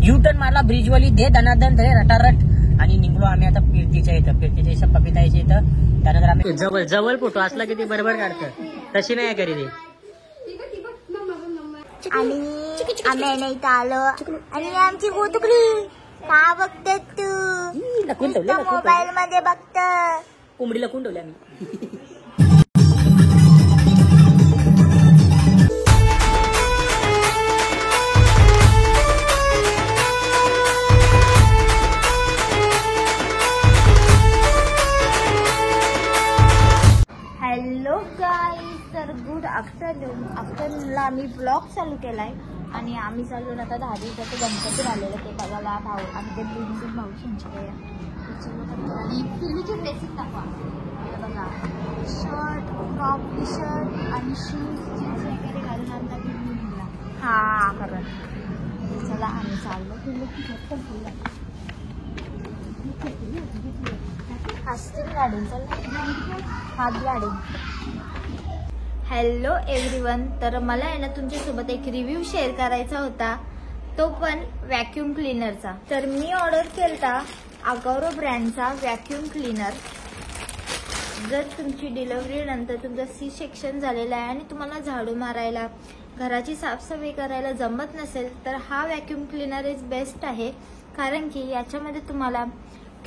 U-turn मारला ब्रिजवाली दे दनादन धरे रटारट आणि निघलो आम्ही आता फिरतीच्या इथं पपिताच्या इथं. त्यानंतर आम्ही जवळ फोटो असला की ती बरोबर काढतं, तशी नाही करी ती. आणि आम्ही इथं आलो आणि आमची गोतुकडी का बघतात तू मोबाईल मध्ये बघत कोंबडी लपून ठेवली आम्ही. हॅलो गाईज, तर गुड आफ्टरनूनला आम्ही ब्लॉग चालू केलाय आणि आम्ही चालू आता 10 दिवसाचं गणपती आलेलं ते बघायला भाऊ आणि ते बिंदू भाऊशींचे आणि पिलीची ड्रेसेस दाखवा. बघा शर्ट, टॉप, टी शर्ट आणि शूज जीन्स वगैरे घालून आणता बिंदूला. हा खरं. चला आम्ही चाललो पिल्लू हसतील गाडी. चला हात गाडी. हॅलो एव्हरीवन, तर मला आहे ना तुमच्यासोबत एक रिव्ह्यू शेअर करायचा होता, तो पण व्हॅक्यूम क्लीनरचा. तर मी ऑर्डर केलता अगारो ब्रँडचा व्हॅक्यूम क्लीनर. जर तुमची डिलिव्हरी नंतर तुमचं सी सेक्शन झालेलं आहे आणि तुम्हाला झाडू मारायला घराची साफसफाई करायला जमत नसेल तर हा व्हॅक्यूम क्लीनर इज बेस्ट आहे. कारण की याच्यामध्ये तुम्हाला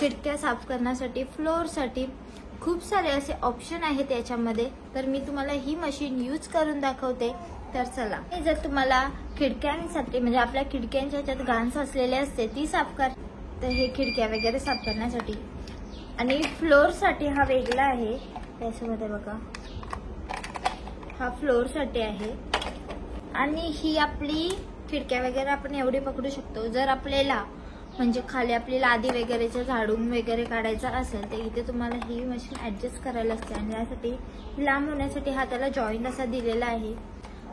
खिडक्या साफ करण्यासाठी, फ्लोअरसाठी खूप सारे असे ऑप्शन आहेत याच्यामध्ये. तर मी तुम्हाला ही मशीन यूज करून दाखवते. तर चला, जर तुम्हाला खिडक्यांसाठी म्हणजे आपल्या खिडक्यांच्या ह्याच्यात घाण साचलेली असते ती साफ कर, तर हे खिडक्या वगैरे साफ करण्यासाठी. आणि फ्लोअरसाठी हा वेगळा आहे. त्याच्यामध्ये बघा हा फ्लोअरसाठी आहे आणि ही आपली खिडक्या वगैरे आपण एवढी पकडू शकतो. जर आपल्याला म्हणजे खाली आपली लादी वगैरेचं झाडून वगैरे काढायचं असेल तर इथे तुम्हाला ही मशीन ऍडजस्ट करायला असते. आणि यासाठी लांब होण्यासाठी हा त्याला जॉईंट असा दिलेला आहे.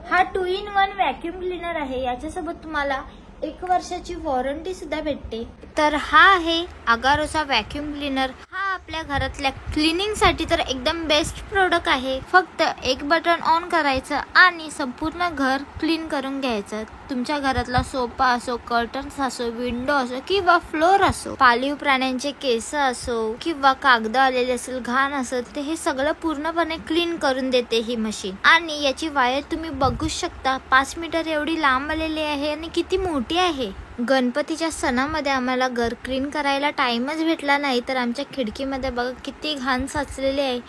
हा 2-in-1 व्हॅक्यूम क्लीनर आहे. याच्यासोबत तुम्हाला 1 वर्षाची वॉरंटी सुद्धा भेटते. तर हा आहे अगारोचा व्हॅक्यूम क्लीनर. हा आपल्या घरातल्या क्लिनिंग साठी तर एकदम बेस्ट प्रोडक्ट आहे. फक्त एक बटन ऑन करायचं आणि संपूर्ण घर क्लीन करून घ्यायचं. तुमच्या घरातला सोफा असो, कर्टन्स असो, विंडो असो किंवा फ्लोर असो, पाळीव प्राण्यांचे केस असो किंवा कागद आलेले असेल, घाण असेल, ते हे सगळं पूर्णपणे क्लीन करून देते ही मशीन. आणि याची वायर तुम्ही बघू शकता 5 मीटर एवढी लांब आलेली आहे आणि किती मोठी आहे. गणपतीच्या सणामध्ये आम्हाला घर क्लीन करायला टाइमच भेटला नाही, तर आमच्या खिडकीमध्ये बघा किती घाण साचलेली आहे.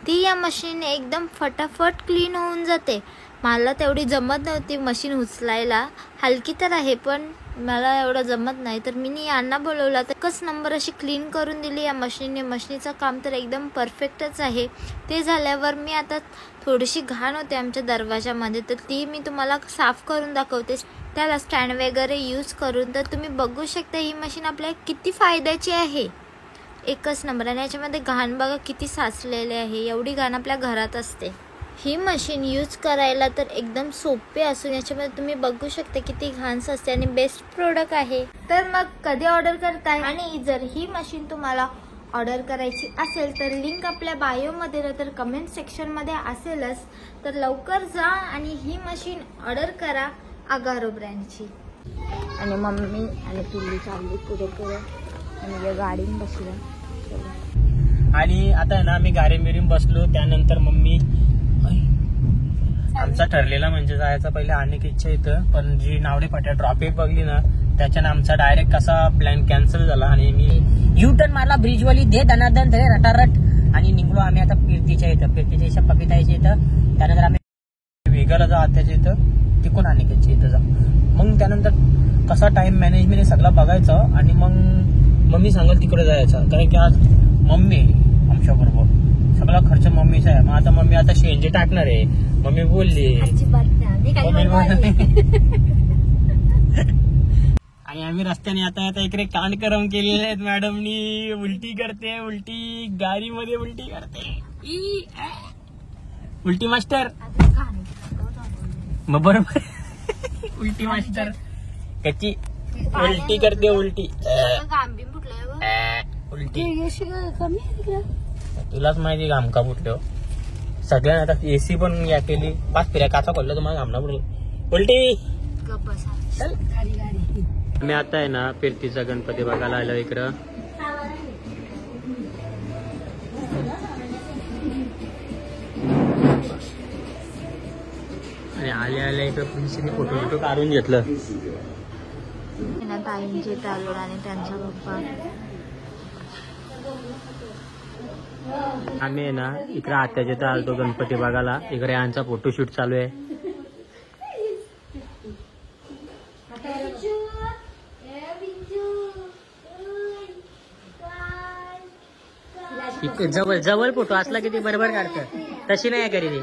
ती या मशीनने एकदम फटाफट क्लीन होऊन जाते. मला तेवढी जमत नव्हती मशीन उचलायला. हलकी तर आहे पण मला एवढं जमत नाही, तर मी यांना बोलवला तर एकच नंबर अशी क्लीन करून दिली या मशीनने. मशीनचं काम तर एकदम परफेक्टच आहे. ते झाल्यावर मी आता थोडीशी घाण होते आमच्या दरवाजामध्ये, तर ती मी तुम्हाला साफ करून दाखवते त्याला स्टँड वगैरे यूज करून. तर तुम्ही बघू शकता ही मशीन आपल्याला किती फायद्याची आहे. एकच नंबर. आणि याच्यामध्ये घाण बघा किती साचलेले आहे. एवढी घाण आपल्या घरात असते. ही मशीन यूज करायला तर एकदम सोपे असून याच्यामध्ये तुम्ही बघू शकता किती घाण असते आणि बेस्ट प्रोडक्ट आहे. तर मग कधी ऑर्डर करताय? आणि जर ही मशीन तुम्हाला ऑर्डर करायची असेल तर लिंक आपल्या बायोमध्ये तर कमेंट सेक्शनमध्ये असेलच. तर लवकर जा आणि ही मशीन ऑर्डर करा अगारो ब्रँडची. आणि मम्मी आणि पिल्ली चालली पुढे पुढे आणि या गाडीत बसल्या. आणि आता आहे ना आम्ही गाडी मिरून बसलो. त्यानंतर मम्मी आमचा ठरलेला म्हणजे जायचा पहिले अनेक इच्छा इथं, पण जी नावडे फाट्या ट्रॉफिक बघली ना त्याच्याने आमचा डायरेक्ट कसा प्लॅन कॅन्सल झाला आणि मी युटर्न मारला ब्रिजवाली दे दनादन धरे रटारट आणि निघलो आम्ही आता फिरतीच्या पपिताच्या इथं. त्यानंतर आम्ही वेगळं जा त्याच्या इथं तिकून अनेकच्या इथं जा. मग त्यानंतर कसा टाइम मॅनेजमेंट सगळं बघायचं आणि मग मम्मी सांगेल तिकडे जायचं. कारण की आज मम्मी आमच्या बरोबर सगळा खर्च मम्मीचा आहे. मग आता मम्मी आता शेंजे टाकणार आहे. मम्मी बोलली आणि आम्ही रस्त्याने आता इकडे कांडकरम केलेले आहेत. मॅडमनी उलटी करते, उलटी गाडीमध्ये उलटी करते. उलटी मास्टर मग बरोबर उलटी मास्टर कच्ची उलटी करते. उलटी तुलाच माहिती घाम का फुटलो सगळ्यांना. आता एसी पण या केली 5 फेऱ्या काचा खोलल्या तुम्हाला घामना पडलो. उलटी चल मी आता आहे ना फिरतीचा गणपती बघायला आलो इकडं. आणि आल्या इकडं प्रिन्सीने फोटो काढून घेतलं. ताईंचे चालू आणि त्यांचा पप्पा. आम्ही आहे ना इकडे आत्याच्या तर आलतो गणपती बघायला. इकडे यांचा फोटोशूट चालू आहे. इथे जवळ जवळ फोटो असला की ती बरोबर काढतं. तशी नाही करी ती.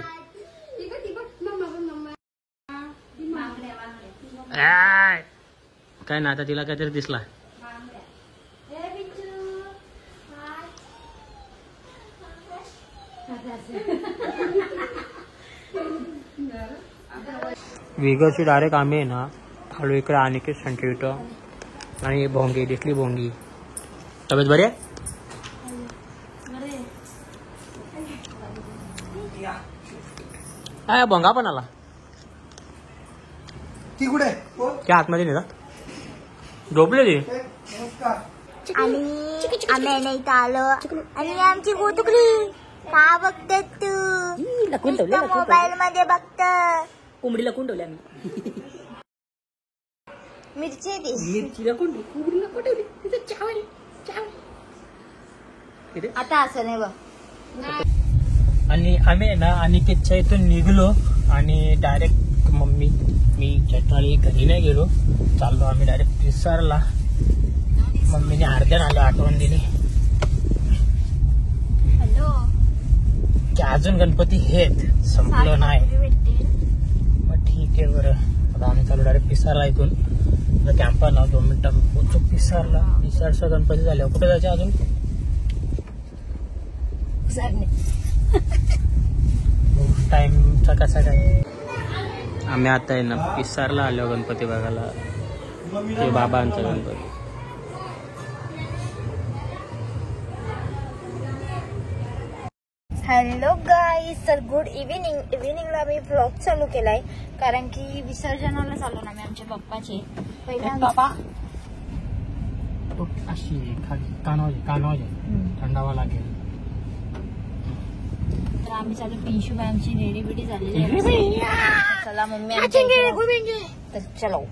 काय ना आता तिला काहीतरी दिसला. विगरची डायरेक्ट आम्ही ना आलो इकडे अनिकेत सेंटर इथं. आणि भोंगी दिसली. भोंगी तब्येत बरी आहे. भोंगा पण आला. त्या आतमध्ये नेतात झोपलेली. आणि आम्ही इथं आलो आणि आमची गोटुकली का बघते तू मोबाईल मध्ये बघत. कोंबडी लपून ठेवली आम्ही. मिरची मिरची लपून कोंबडी लपून ठेवली. तिथे चावली. आता असं नाही बघ. आणि आम्ही ना अनिकेतच्या इथून निघलो आणि डायरेक्ट मी चटणाली घरी नाही गेलो. चाललो आम्ही डायरेक्ट पिसारला. मम्मीने अर्ध्यान आलं आठवण दिली हॅलो की अजून गणपती हेत संपलं नाही. मग ठीक आहे बरं. आता आम्ही चालू डायरेक्ट पिसारला. इथून कॅम्पा ना 2 मिनिटं पोचू पिसारला. पिसारचा गणपती झाल्यावर कुठे जायचं अजून. टाइमचा कसा काय. आम्ही आता आहे ना पिसारला आलो गणपती बघायला. ते बाबांचा गणपती. Hello guys. तर गुड इव्हिनिंगला मी ब्लॉग चालू केलाय कारण की विसर्जनाला चालू ना मी आमच्या पप्पाचे. बाबा अशी कानावजे थंडावा लागेल. तर आम्ही चालू पिंशूबाईंची रेडी बिडी झालेली आहे. चला मम्मी तर चलो.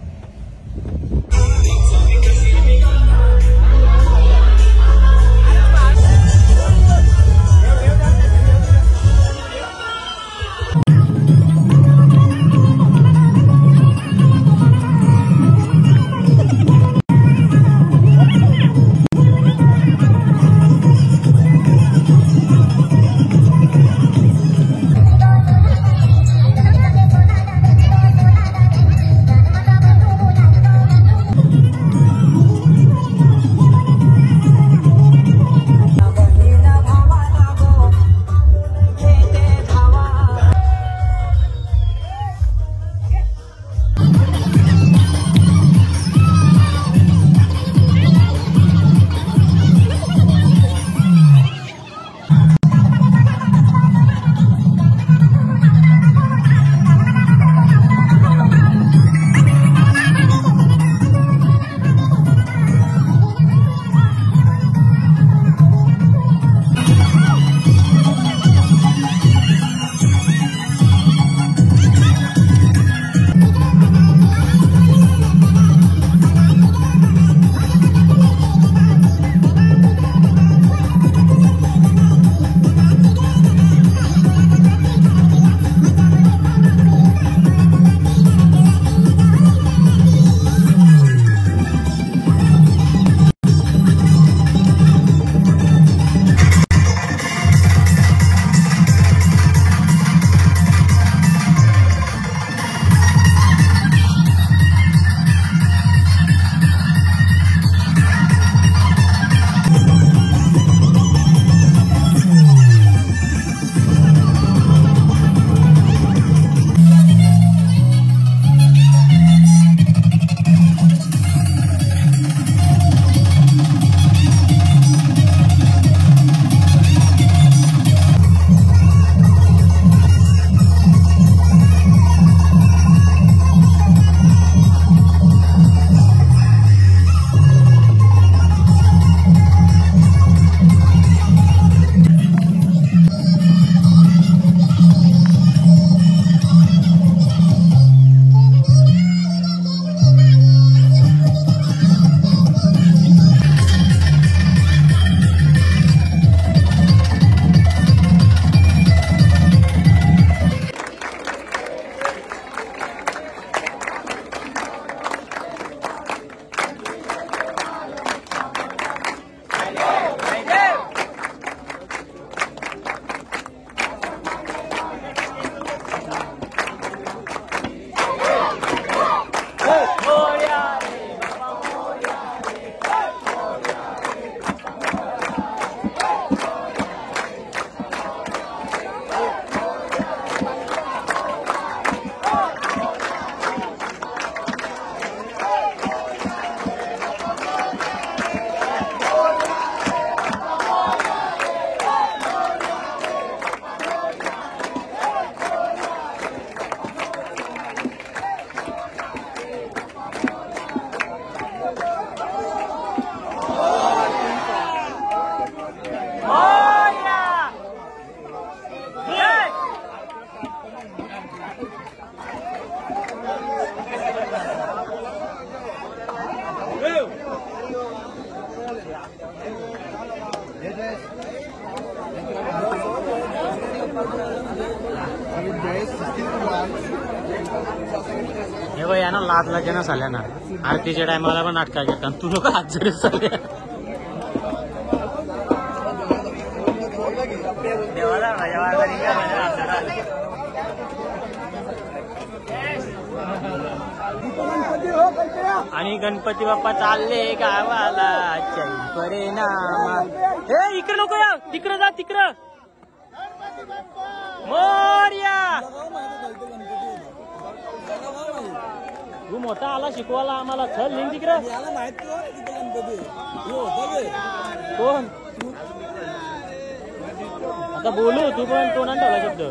आतला जनस आल्या ना आरतीच्या टायमाला पण नाटका घेतात तू लोक हात जरी चालले आणि गणपती बाप्पा चालले गावाला परिणाम हे इकडे नको या तिकडं जा तिकडं मोरया तू मोठा आला शिकवायला आम्हाला चल लिंक तिकडं कोण आता बोलू तू पण तोंडात ठेवला शब्द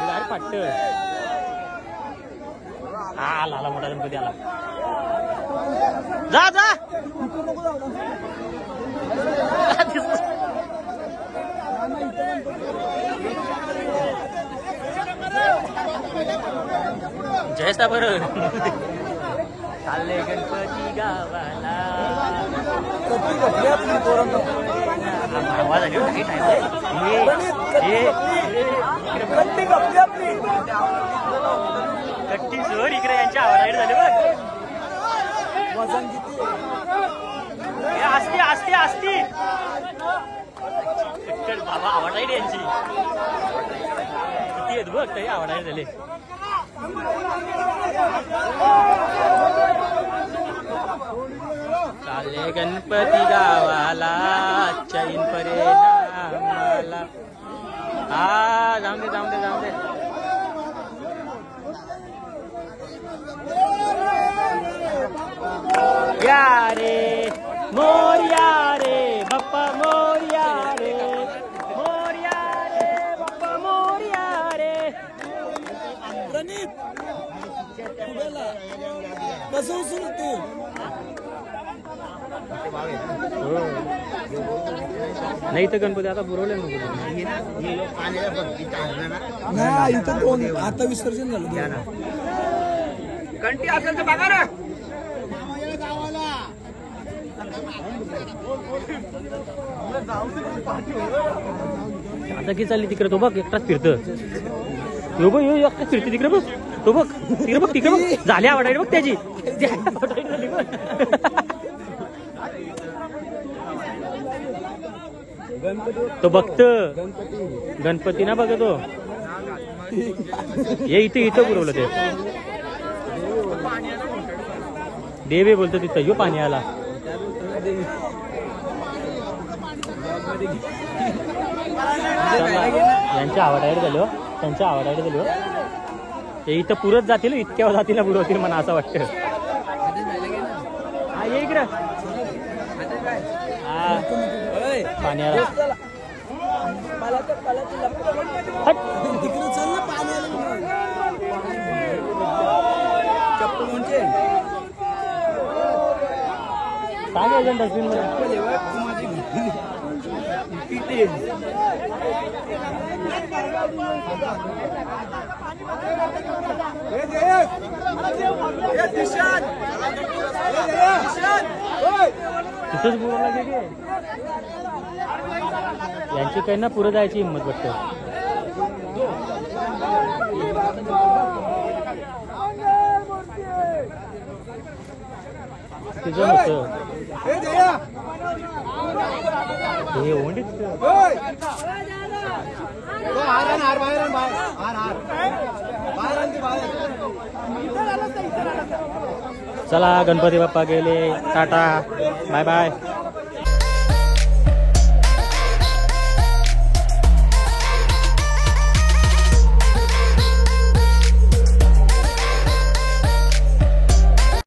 अरे पाट्ट आला मोठा गणपती आला जा जा जयसा बरं चालले गणपती गावाला आवाज आली कट्टी जोर इकडे यांच्या आवडायला झाले बघ असती असती असती बाबा आवडायला यांची किती आहेत बघ तरी आवडायला झाले चाले गणपती गावाला चैन परिणामाला हा जाऊन दे जाऊन दे जाऊन दे या रे मोरया रे बाप्पा मोरया रे बाप्पा मोरया रे कसं उचल तू नाही तर गणपती आता पुरवले नाही इथं दोन आता विसर्जन झालं कंटी असेल तर बघा ना आता की चालली तिकडे तो बघ एकटाच फिरत यो बघ यो एकटाच फिरते तिकडे बघ तो बघ तिकडे बघ झाली आवडायला बघ त्याची तो बघत गणपती ना बघतो हे इथं पुरवलं ते देवे बोलतो तिथं यो पाणी आला यांच्या आवडायला झालो त्यांच्या आवडायला झालो हे इथं पुरत जातील इतक्या जातीला पुरवतील मला असं वाटतं हा ये इकडं हा पाण्याला सांग एजंट डस्टबिन तिथंच बोलायला गेले यांची काही ना पुढे जायची हिंमत वाटतं तिचं होतं हे ओंडीच चला गणपती बाप्पा गेले टाटा बाय बाय